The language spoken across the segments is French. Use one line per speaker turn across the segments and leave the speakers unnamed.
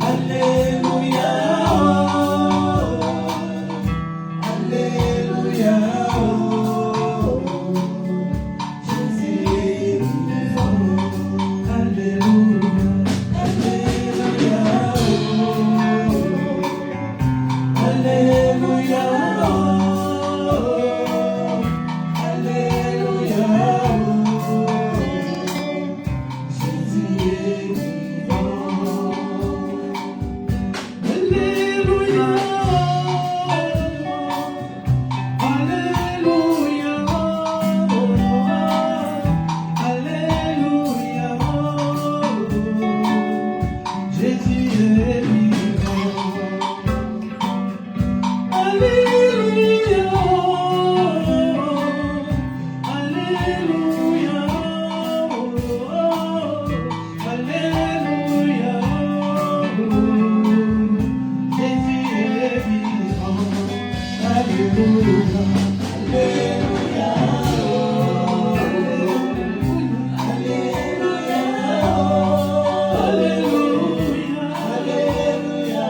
Alléluia, Alléluia, Jésus est vivant. Alléluia, Alléluia, Alléluia, Alléluia, Jésus est vivant. Alléluia, Alléluia, Alléluia, Jésus est vivant. Alléluia, Alléluia, Alléluia, Jésus est vivant. Alléluia, Alléluia, Alléluia, Alléluia, Alléluia,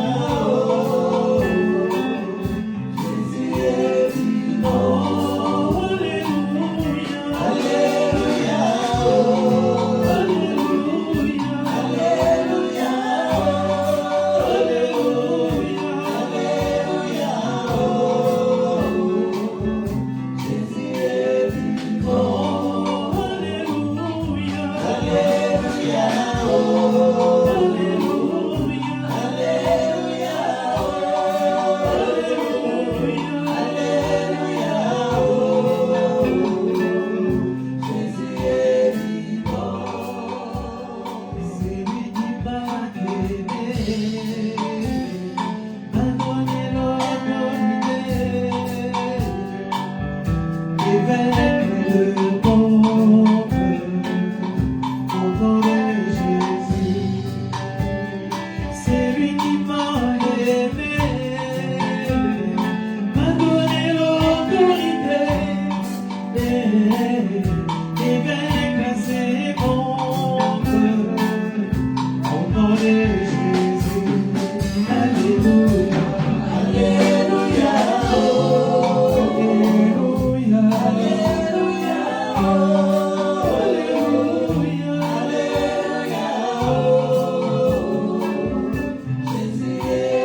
Jésus est vivant. Alléluia, Alléluia, Alléluia, Alléluia, Jésus est vivant. Alléluia, Alléluia, Jésus est vivant. C'est lui qui m'a aimé, m'a donné l'autorité et vaincre le monde au nom de Jésus. C'est lui qui m'a aimé, m'a donné l'autorité et vaincre ses mondes au nom de Jésus. Alléluia, Alléluia, Alléluia, Alléluia, Alléluia, Alléluia, Jésus est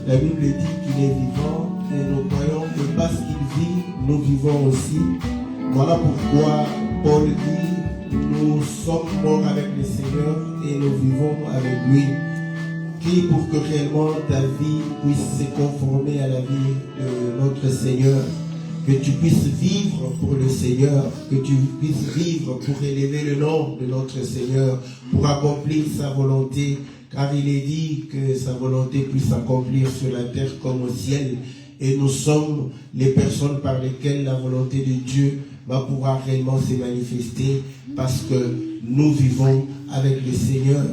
La Bible dit qu'il est vivant et nous croyons que parce qu'il vit, nous vivons aussi. Voilà pourquoi Paul dit, nous sommes morts avec le Seigneur et nous vivons avec lui. Prie pour que réellement ta vie puisse se conformer à la vie de notre Seigneur. Que tu puisses vivre pour le Seigneur, que tu puisses vivre pour élever le nom de notre Seigneur, pour accomplir sa volonté. Car il est dit que sa volonté puisse s'accomplir sur la terre comme au ciel. Et nous sommes les personnes par lesquelles la volonté de Dieu va pouvoir réellement se manifester. Parce que nous vivons avec le Seigneur.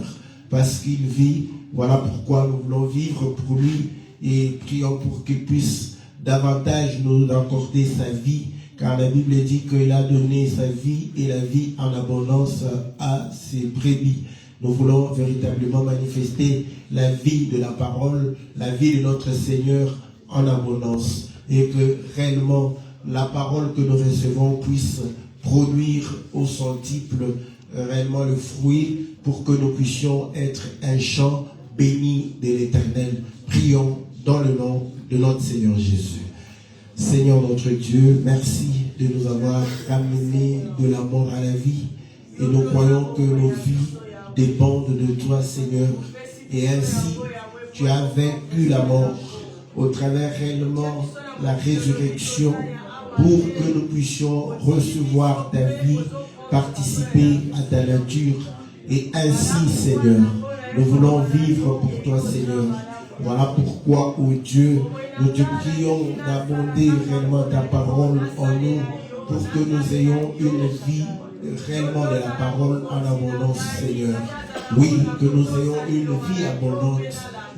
Parce qu'il vit. Voilà pourquoi nous voulons vivre pour lui. Et prions pour qu'il puisse davantage nous accorder sa vie. Car la Bible dit qu'il a donné sa vie et la vie en abondance à ses brebis. Nous voulons véritablement manifester la vie de la parole, la vie de notre Seigneur en abondance. Et que réellement la parole que nous recevons puisse produire au centuple réellement le fruit pour que nous puissions être un champ béni de l'Éternel. Prions dans le nom de notre Seigneur Jésus. Seigneur notre Dieu, merci de nous avoir ramenés de la mort à la vie. Et nous croyons que nos vies dépendent de toi, Seigneur. Et ainsi, tu as vaincu la mort au travers réellement la résurrection pour que nous puissions recevoir ta vie, participer à ta nature. Et ainsi, Seigneur, nous voulons vivre pour toi, Seigneur. Voilà pourquoi, ô Dieu, nous te prions d'abonder réellement ta parole en nous pour que nous ayons une vie réellement de la parole en abondance, Seigneur. Oui, que nous ayons une vie abondante,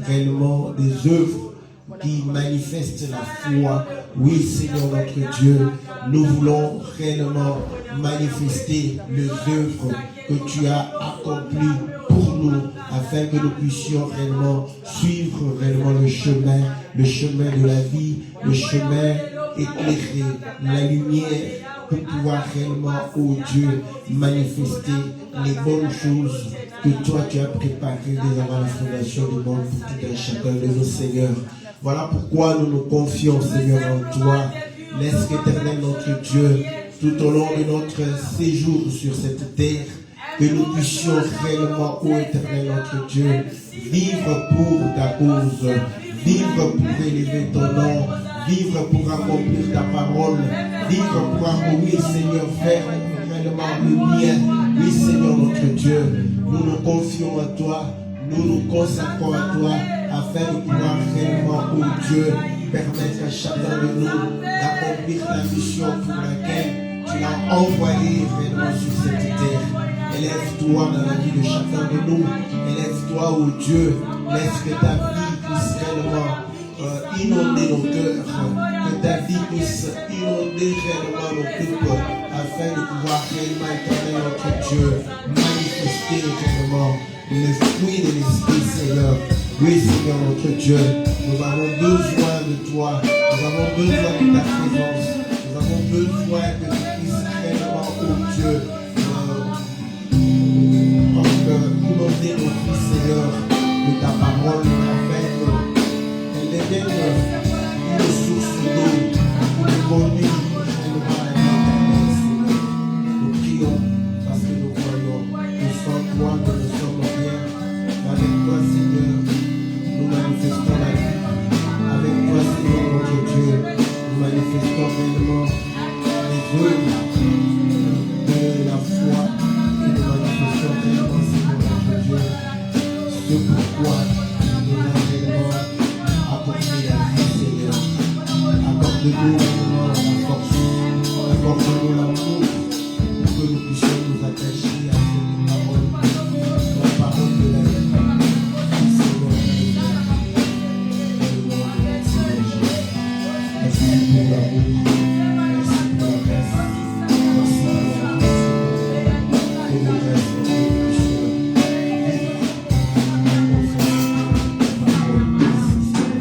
réellement des œuvres qui manifestent la foi. Oui, Seigneur notre Dieu, nous voulons réellement manifester les œuvres que tu as accomplies pour nous, afin que nous puissions réellement suivre réellement le chemin de la vie, le chemin éclairé, la lumière, pour pouvoir réellement, ô Dieu, manifester les bonnes choses que toi tu as préparées dès avant la fondation du monde pour tout un chacun de nos seigneurs. Voilà pourquoi nous nous confions, Seigneur, en toi. Laisse qu'Éternel notre Dieu, tout au long de notre séjour sur cette terre, que nous puissions réellement, ô Éternel notre Dieu, vivre pour ta cause, vivre pour élever ton nom, vivre pour accomplir ta parole, vivre pour accomplir, Seigneur, faire réellement le bien. Oui, Seigneur notre Dieu, nous nous confions à toi, nous nous consacrons à toi, afin de pouvoir réellement, ô Dieu, permettre à chacun de nous d'accomplir la mission pour laquelle tu l'as envoyé réellement sur cette terre. Élève-toi dans la vie de chacun de nous. Élève-toi, ô Dieu. Laisse que ta vie puisse réellement inonder nos cœurs. Que ta vie puisse inonder réellement nos cœurs. Afin de pouvoir réellement éternel notre Dieu. Manifester réellement les fruits de l'Esprit, Seigneur. Oui, Seigneur notre Dieu. Nous avons besoin de toi. Nous avons besoin de ta présence. Nous avons besoin que tu puisses réellement, ô Dieu, inonder nos vies, Seigneur, de ta parole, afin qu'elle devienne une source d'eau qui nous conduit réellement à la vie éternelle, Seigneur. Nous prions parce que nous croyons que sans toi, nous ne sommes rien. Avec toi, Seigneur, nous manifestons la vie. Avec toi, Seigneur, notre Dieu, nous manifestons réellement les œuvres de la foi et nous manifestons réellement, Seigneur, notre Dieu, ce pourquoi nous avons réellement apporté la vie, Seigneur. Accorde-nous réellement la force, accorde-nous l'amour pour que nous puissions nous attacher à cette parole, la parole de la vie. Merci pour l'amour, merci pour la grâce, merci pour la grâce, et le reste que nous puissions vivre en confiance dans ta parole. Merci, Seigneur.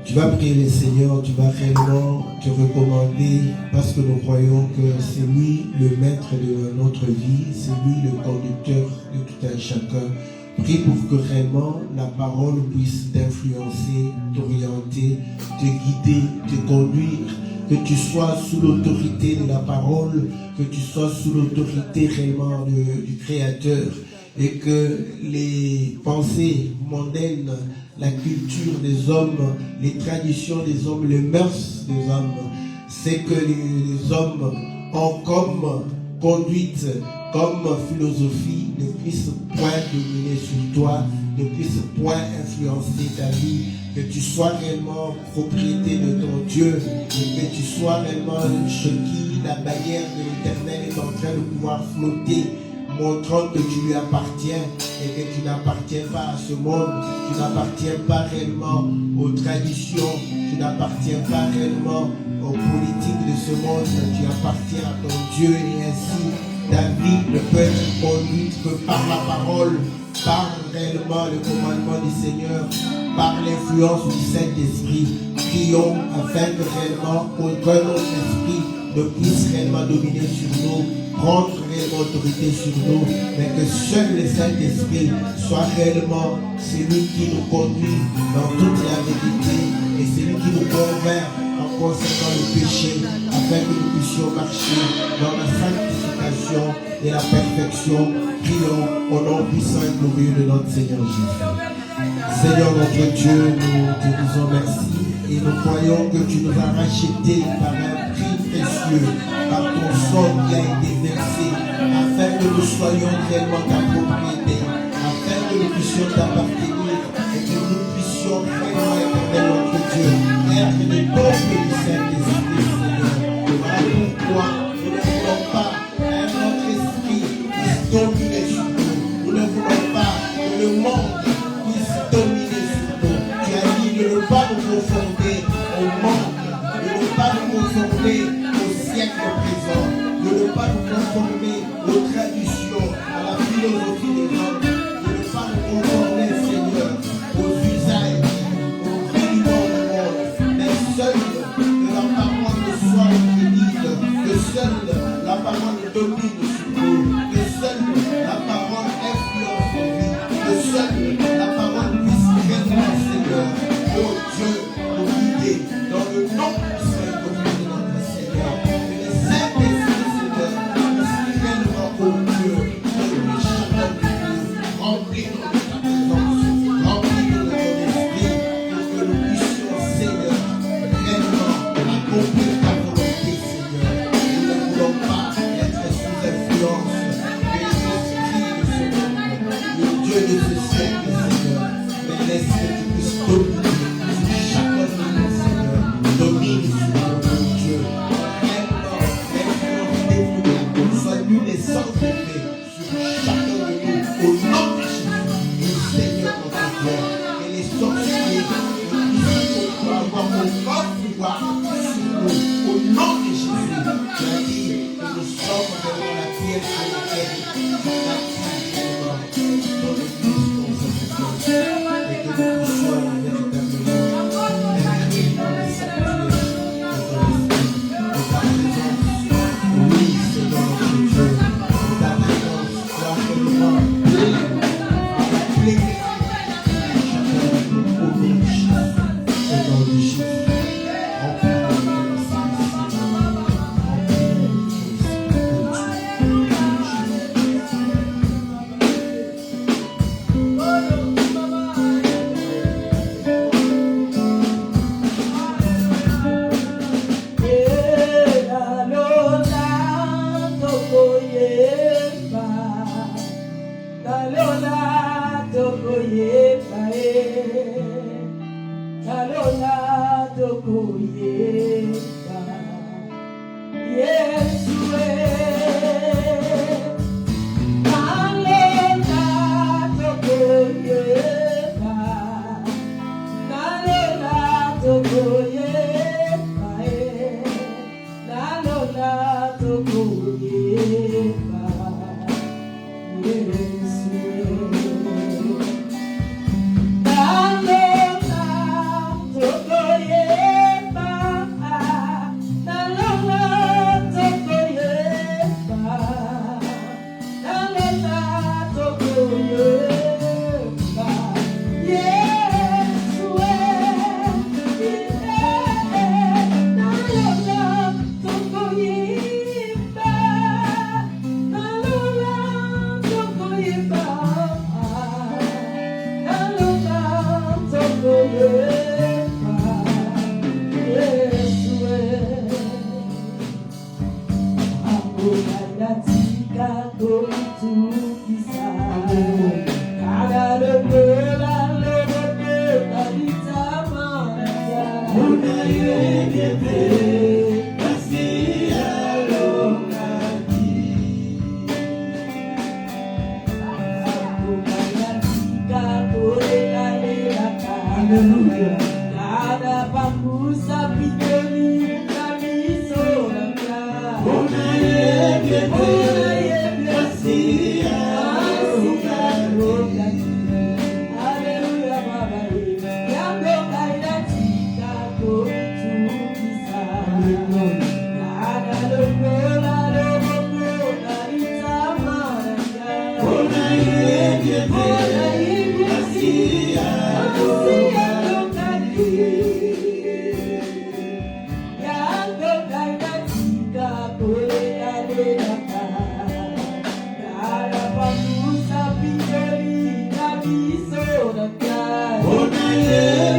Tu vas prier le Seigneur, tu vas réellement te recommander parce que nous croyons que c'est lui le maître de notre vie, c'est lui le conducteur de tout un chacun. Prie pour que réellement la parole puisse t'influencer, t'orienter, te guider, te conduire, que tu sois sous l'autorité de la parole, que tu sois sous l'autorité réellement du Créateur et que les pensées mondaines, la culture des hommes, les traditions des hommes, les mœurs des hommes, c'est que les hommes ont comme conduite, comme philosophie, ne puissent point dominer sur toi, ne puissent point influencer ta vie, que tu sois réellement propriété de ton Dieu, et que tu sois réellement chez qui la bannière de l'Éternel est en train de pouvoir flotter, montrant que tu lui appartiens et que tu n'appartiens pas à ce monde, tu n'appartiens pas réellement aux traditions, tu n'appartiens pas réellement aux politiques de ce monde, tu appartiens à ton Dieu et ainsi ta vie ne peut être conduite que par la parole, par réellement le commandement du Seigneur, par l'influence du Saint-Esprit. Prions afin que réellement aucun autre esprit ne puisse réellement dominer sur nous, prendre réellement autorité sur nous, mais que seul le Saint-Esprit soit réellement celui qui nous conduit dans toute la vérité et celui qui nous convainc en concernant le péché, afin que nous puissions marcher dans la sanctification et la perfection. Prions au nom puissant et glorieux de notre Seigneur Jésus. Seigneur notre Dieu, nous te disons merci et nous croyons que tu nous as rachetés par un prix précieux, par ton sang qui a été versé, afin que nous soyons réellement ta propriété, afin que nous puissions t'appartenir et que nous puissions vraiment, éternel notre Dieu, être le peuple du Saint-Esprit, Seigneur. Voilà pourquoi nous ne voulons pas un autre esprit qui se domine sur nous. Nous ne voulons pas que le monde puisse dominer sur nous. Tu as dit de ne pas nous conformer au monde, de ne pas nous conformer au siècle présent, de ne pas nous conformer aux traditions, à la philosophie des hommes, de ne pas nous conformer, Seigneur, aux usages, aux rudiments du monde, mais seul que la parole soit guide, que seule la parole domine sur nous, que seule la parole influence nos vies, que seule la parole puisse réellement, Seigneur, oh Dieu, nous guider dans le nom puissant et glorieux de notre Seigneur. Que le Saint-Esprit, Seigneur, puisse réellement, oh Dieu, conduire chacun de nous, remplir-nous de ta présence, remplir-nous de ton esprit, pour que nous puissions, Seigneur, réellement accomplir ta volonté, Seigneur. Nous ne voulons pas être sous influence de l'esprit de ce monde, le Dieu de ce siècle, Seigneur, mais laisse que tu puisses dominer sur chacun de nous, Seigneur. Domine sur nous, mon Dieu. Réellement, influence dévouée, sois-nous les sanctifiés sur chacun de nous, au nom de Jésus, Seigneur notre Dieu. Et les sorciers puissent avoir mon grand pouvoir sur nous, au nom de Jésus. Tu as dit que nous sommes devant la pierre sur laquelle tu bâtis réellement dans le Christ, ton Saint-Esprit, et que nous puissions véritablement entrer dans les sanctuaires de ton esprit, de ta présence. Oui, Seigneur notre Dieu, de ta présence soit réellement pleine, à la plénitude de chacun de nous, au nom de Jésus, au nom de Jésus. Remplis-nous de ton esprit, Seigneur. Remplis-nous de ton esprit, oh Dieu, au nom de Jésus.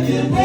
Yeah.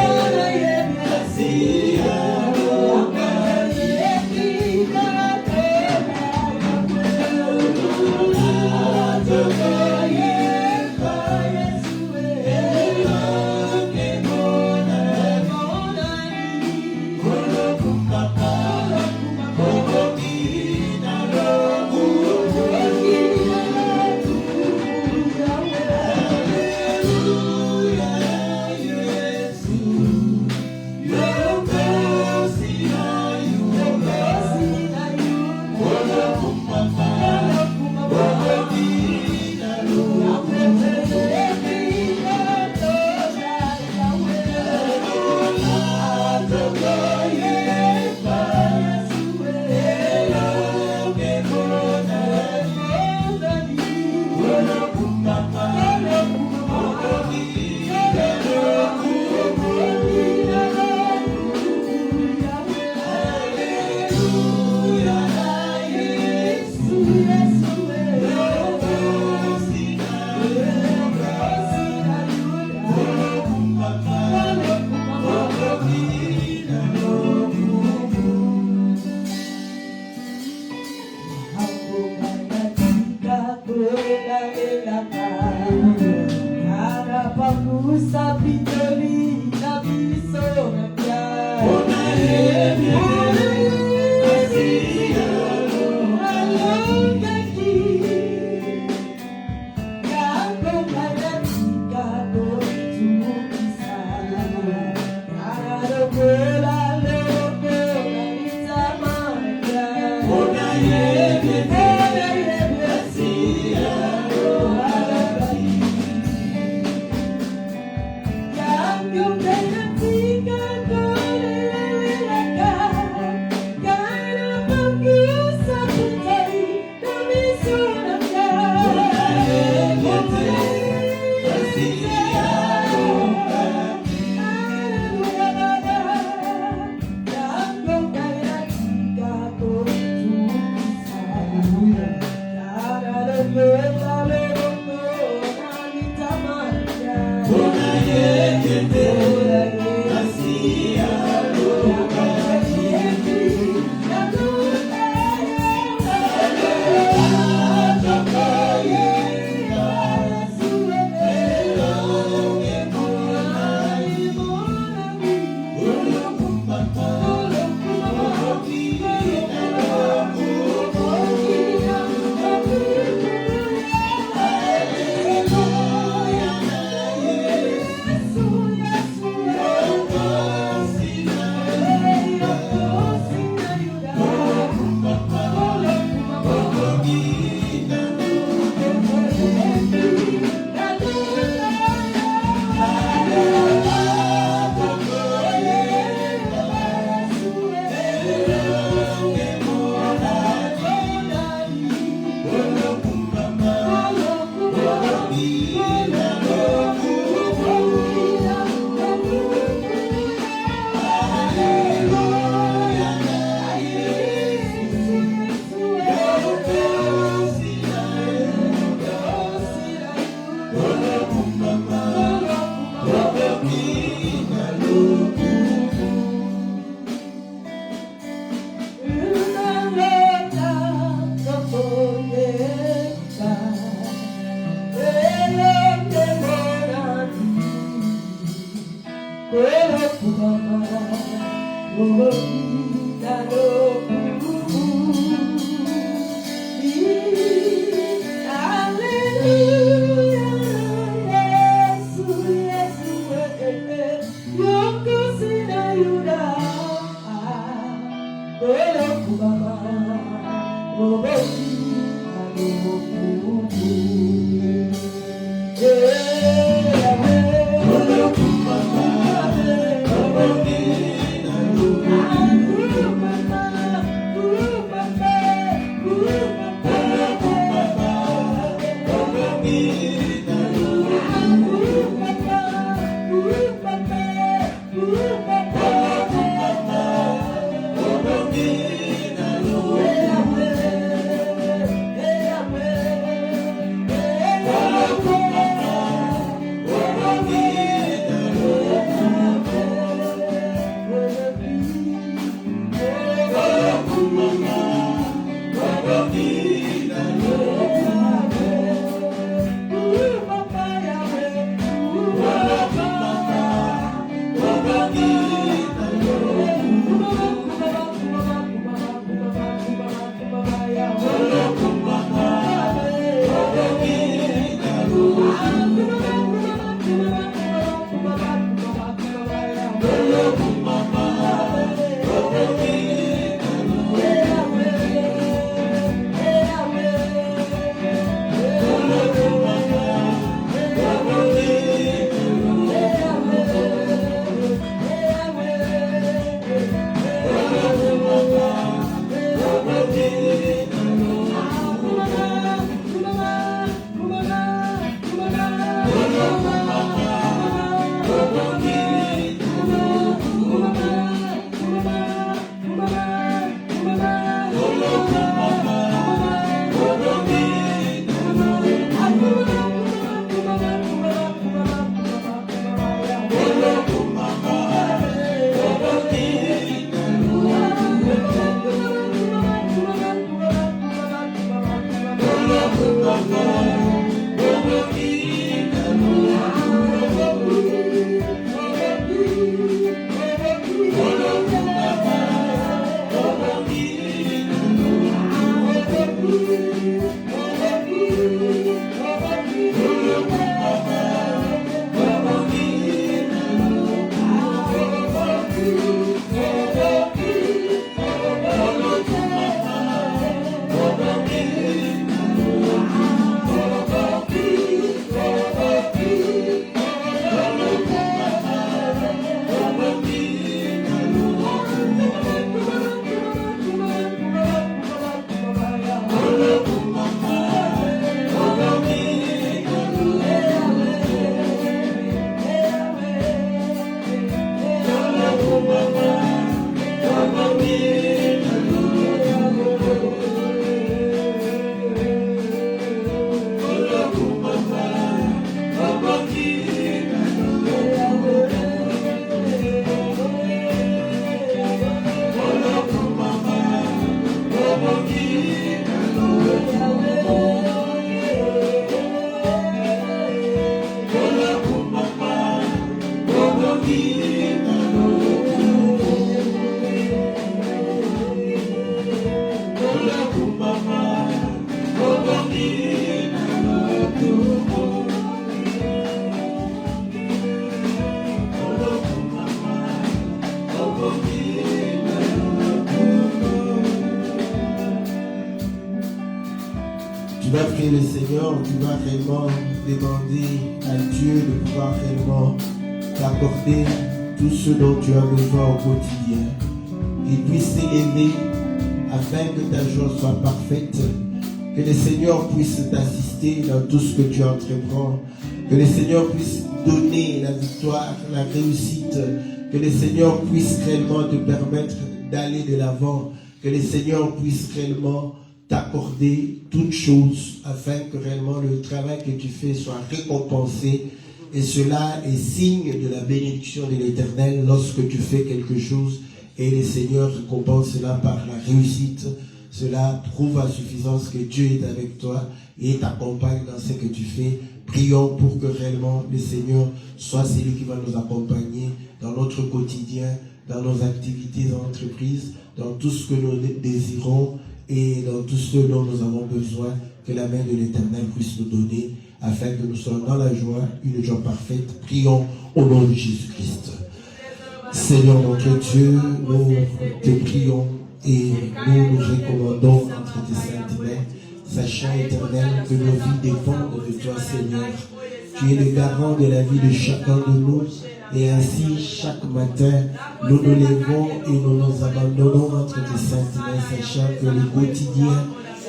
prier le Seigneur, tu vas réellement demander à Dieu de pouvoir réellement t'accorder tout ce dont tu as besoin au quotidien. Qu'il puisse s'élever afin que ta joie soit parfaite. Que le Seigneur puisse t'assister dans tout ce que tu entreprends. Que le Seigneur puisse donner la victoire, la réussite. Que le Seigneur puisse réellement te permettre d'aller de l'avant. Que le Seigneur puisse réellement t'accorder toutes choses afin que réellement le travail que tu fais soit récompensé. Et cela est signe de la bénédiction de l'Éternel lorsque tu fais quelque chose et le Seigneur récompense cela par la réussite. Cela prouve à suffisance que Dieu est avec toi et t'accompagne dans ce que tu fais. Prions pour que réellement le Seigneur soit celui qui va nous accompagner dans notre quotidien, dans nos activités d'entreprise, dans tout ce que nous désirons et dans tout ce dont nous avons besoin, que la main de l'Éternel puisse nous donner afin que nous soyons dans la joie, une joie parfaite. Prions au nom de Jésus-Christ. Seigneur notre Dieu, nous te prions et nous nous recommandons entre tes saintes mains, sachant éternel que nos vies dépendent de toi, Seigneur. Tu es le garant de la vie de chacun de nous et ainsi chaque matin nous nous levons et nous nous abandonnons entre tes saintes mains, sachant que le quotidien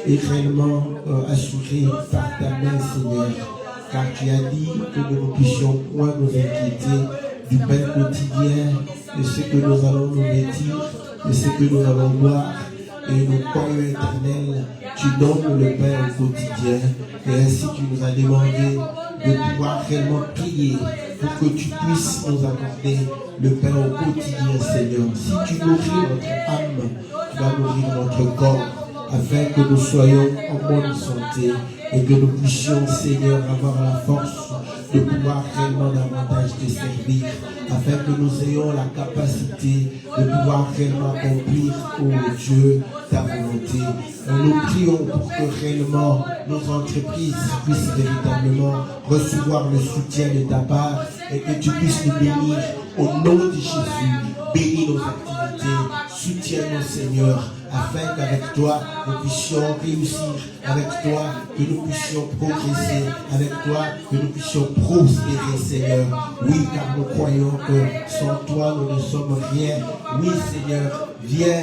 est réellement assuré par ta main, Seigneur, car tu as dit que nous ne puissions point nous inquiéter du pain quotidien, de ce que nous allons nous vêtir, de ce que nous allons boire, et nous croyons éternel, tu donnes le pain au quotidien, et ainsi tu nous as demandé de pouvoir réellement prier pour que tu puisses nous accorder le pain au quotidien, Seigneur. Si tu nourris notre âme, tu vas nourrir notre corps, afin que nous soyons en bonne santé et que nous puissions, Seigneur, avoir la force de pouvoir réellement davantage te servir, afin que nous ayons la capacité de pouvoir réellement accomplir, oh Dieu, ta volonté. Nous prions pour que réellement nos entreprises puissent véritablement recevoir le soutien de ta part et que tu puisses nous bénir au nom de Jésus. Bénis nos activités, soutiens-nous, Seigneur, afin qu'avec toi, nous puissions réussir, avec toi, que nous puissions progresser, avec toi, que nous puissions prospérer, Seigneur. Oui, car nous croyons que sans toi, nous ne sommes rien. Oui, Seigneur, viens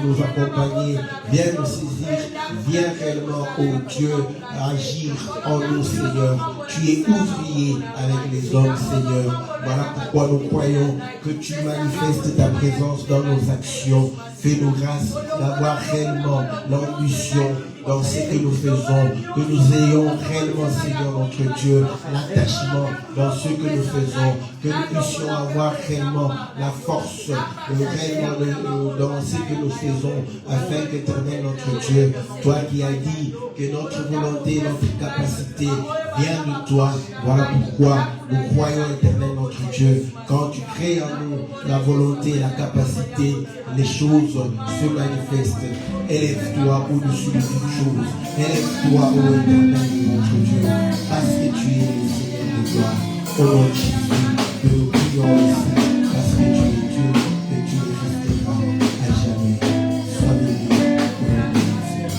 nous accompagner, viens nous saisir, viens réellement, oh Dieu, agir en nous, Seigneur. Tu es ouvrier avec les hommes, Seigneur. Voilà pourquoi nous croyons que tu manifestes ta présence dans nos actions. Fais-nous grâce d'avoir réellement l'ambition dans ce que nous faisons, que nous ayons réellement, Seigneur notre Dieu, l'attachement dans ce que nous faisons, que nous puissions avoir réellement la force réellement dans ce que nous faisons, afin qu'éternel notre Dieu, toi qui as dit que notre volonté, notre capacité vient de toi, voilà pourquoi nous croyons, éternel notre Dieu, quand tu crées en nous la volonté, la capacité, les choses se manifestent. Élève-toi au-dessus de toutes choses. Élève-toi, ô éternel notre Dieu, parce que tu es le Seigneur de gloire. Au nom de Jésus, que nous prions ici, parce que tu es Dieu et tu ne resteras à jamais. Sois béni au nom de Jésus.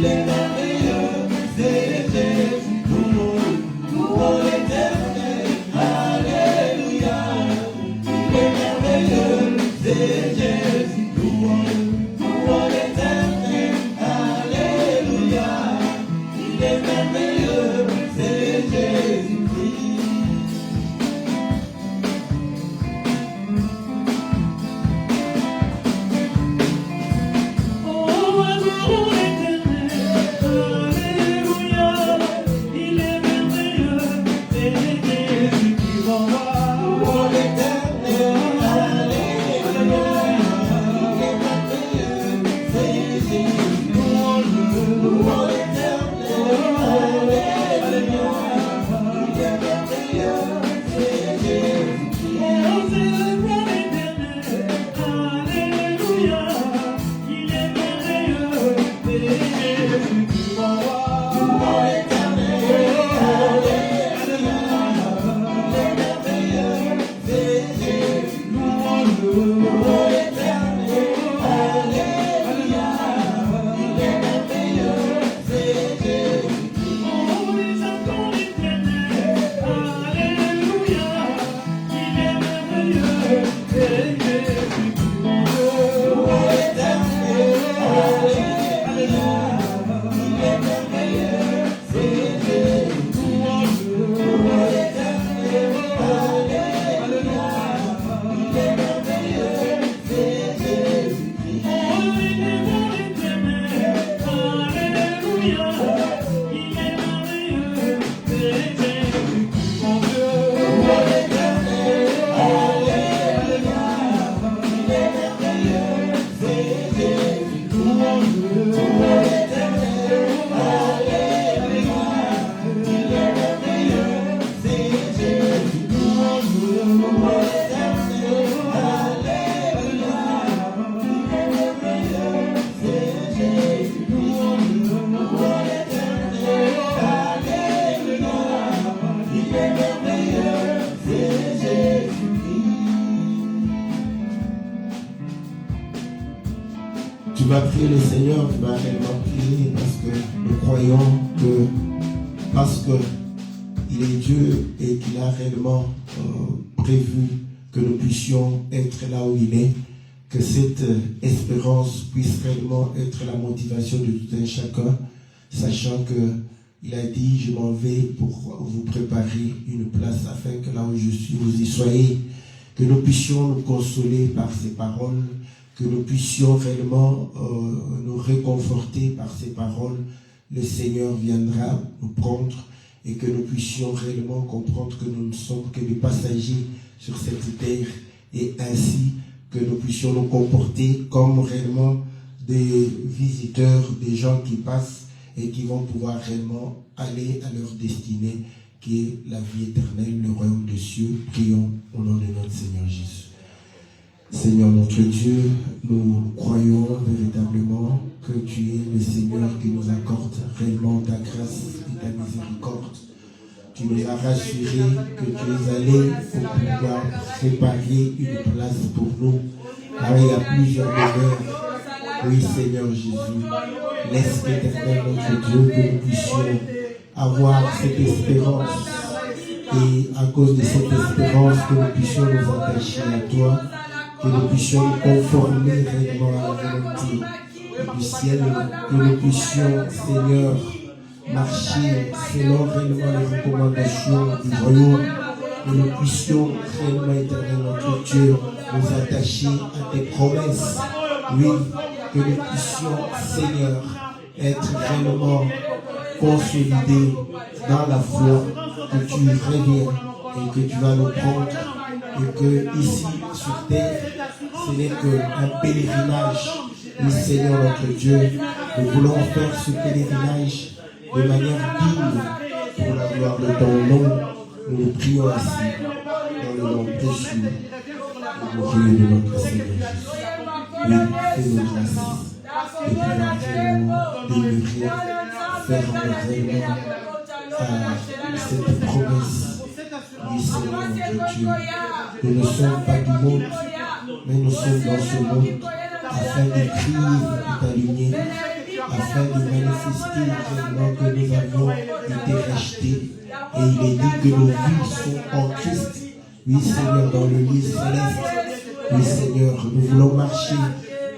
il est merveilleux, c'est Jésus, louons l'Éternel, alléluia. Il est merveilleux, c'est Jésus, louons l'Éternel, alléluia. Il est merveilleux, c'est Jésus-Christ.
Tu vas prier le Seigneur, tu vas réellement prier parce que nous croyons que parce qu'il est Dieu et qu'il a réellement prévu que nous puissions être là où il est, que cette espérance puisse réellement être la motivation de tout un chacun, sachant qu'il a dit, je m'en vais pour vous préparer une place afin que là où je suis, vous y soyez, que nous puissions nous consoler par ces paroles, que nous puissions réellement nous réconforter par ces paroles. Le Seigneur viendra nous prendre et que nous puissions réellement comprendre que nous ne sommes que des passagers sur cette terre et ainsi que nous puissions nous comporter comme réellement des visiteurs, des gens qui passent et qui vont pouvoir réellement aller à leur destinée qui est la vie éternelle, le royaume des cieux. Prions au nom de notre Seigneur Jésus. Seigneur notre Dieu, nous croyons véritablement que tu es le Seigneur qui nous accorde réellement ta grâce et ta miséricorde. Tu nous as rassuré que tu es allé pour pouvoir préparer une place pour nous. Car il y a plusieurs demeures. Oui Seigneur Jésus, laisse l'Éternel notre Dieu que nous puissions avoir cette espérance. Et à cause de cette espérance, que nous puissions nous attacher à toi, que nous puissions nous conformer réellement à la volonté du ciel, que nous puissions, Seigneur, marcher selon réellement les recommandations du royaume, que nous puissions réellement, éternel notre Dieu, nous attacher à tes promesses. Oui, que nous puissions, Seigneur, être réellement consolidés dans la foi, que tu reviens et que tu vas nous prendre, et que ici, sur terre, ce n'est qu'un pèlerinage. Oui, Seigneur notre Dieu, nous voulons faire ce pèlerinage de manière digne pour la gloire de ton nom. Nous nous prions ainsi dans le nom précieux et glorieux de notre Seigneur Jésus. Oui, fais-nous grâce et pouvoir réellement demeurer fermement à cette promesse. Oui, Seigneur notre Dieu, nous ne sommes pas du monde, mais nous sommes dans ce monde afin d'écrire et d'aligner afin de manifester réellement que nous avons été rachetés. Et il est dit que nos vies sont en Christ. Oui, Seigneur, dans le lieu céleste. Oui, Seigneur, nous voulons marcher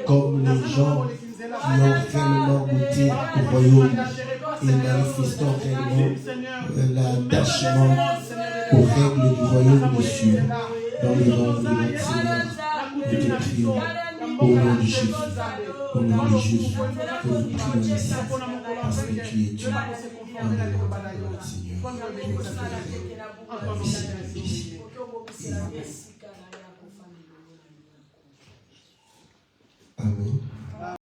comme les gens qui ont réellement goûté au royaume et manifestons réellement l'attachement aux règles du royaume des cieux. Dans le nom de notre Seigneur, nous te prions. Au nom de Jésus, au nom de Jésus, que nous prions ici, parce que tu es Dieu. Dans le nom de notre Seigneur, Amen.